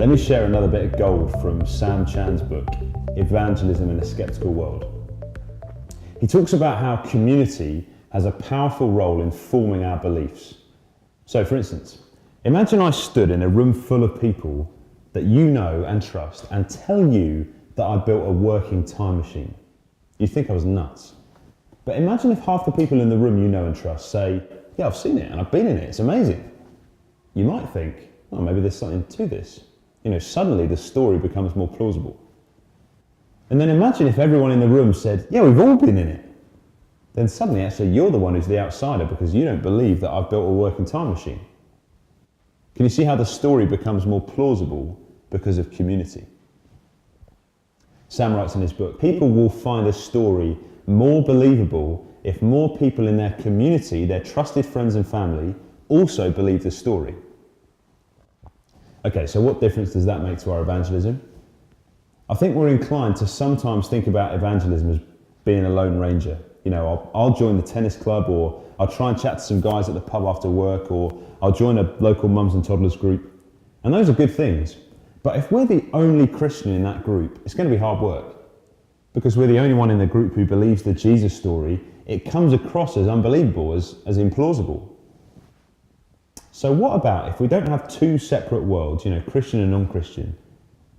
Let me share another bit of gold from Sam Chan's book, Evangelism in a Skeptical World. He talks about how community has a powerful role in forming our beliefs. So for instance, imagine I stood in a room full of people that you know and trust and tell you that I built a working time machine. You'd think I was nuts. But imagine if half the people in the room you know and trust say, yeah, I've seen it and I've been in it, it's amazing. You might think, oh, maybe there's something to this. Suddenly the story becomes more plausible. And then imagine if everyone in the room said, yeah, we've all been in it. Then suddenly actually you're the one who's the outsider because you don't believe that I've built a working time machine. Can you see how the story becomes more plausible because of community? Sam writes in his book, people will find a story more believable if more people in their community, their trusted friends and family, also believe the story. Okay, so what difference does that make to our evangelism? I think we're inclined to sometimes think about evangelism as being a lone ranger. I'll join the tennis club, or I'll try and chat to some guys at the pub after work, or I'll join a local mums and toddlers group. And those are good things. But if we're the only Christian in that group, it's going to be hard work. Because we're the only one in the group who believes the Jesus story, it comes across as unbelievable, as implausible. So what about if we don't have two separate worlds, Christian and non-Christian,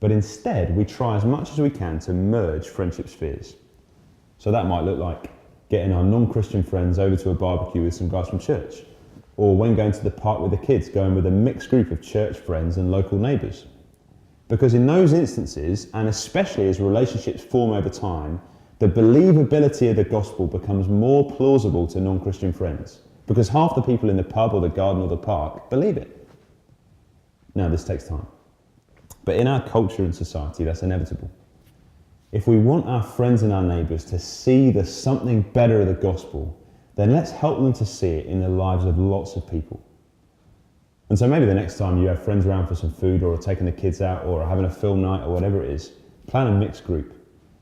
but instead we try as much as we can to merge friendship spheres? So that might look like getting our non-Christian friends over to a barbecue with some guys from church, or when going to the park with the kids, going with a mixed group of church friends and local neighbours. Because in those instances, and especially as relationships form over time, the believability of the gospel becomes more plausible to non-Christian friends, because half the people in the pub or the garden or the park believe it. Now, this takes time. But in our culture and society, that's inevitable. If we want our friends and our neighbours to see the something better of the gospel, then let's help them to see it in the lives of lots of people. And so maybe the next time you have friends around for some food, or are taking the kids out, or are having a film night, or whatever it is, plan a mixed group.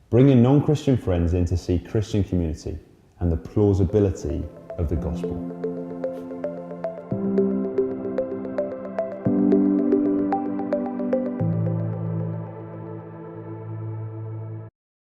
Bring your non-Christian friends in to see Christian community and the plausibility of the gospel.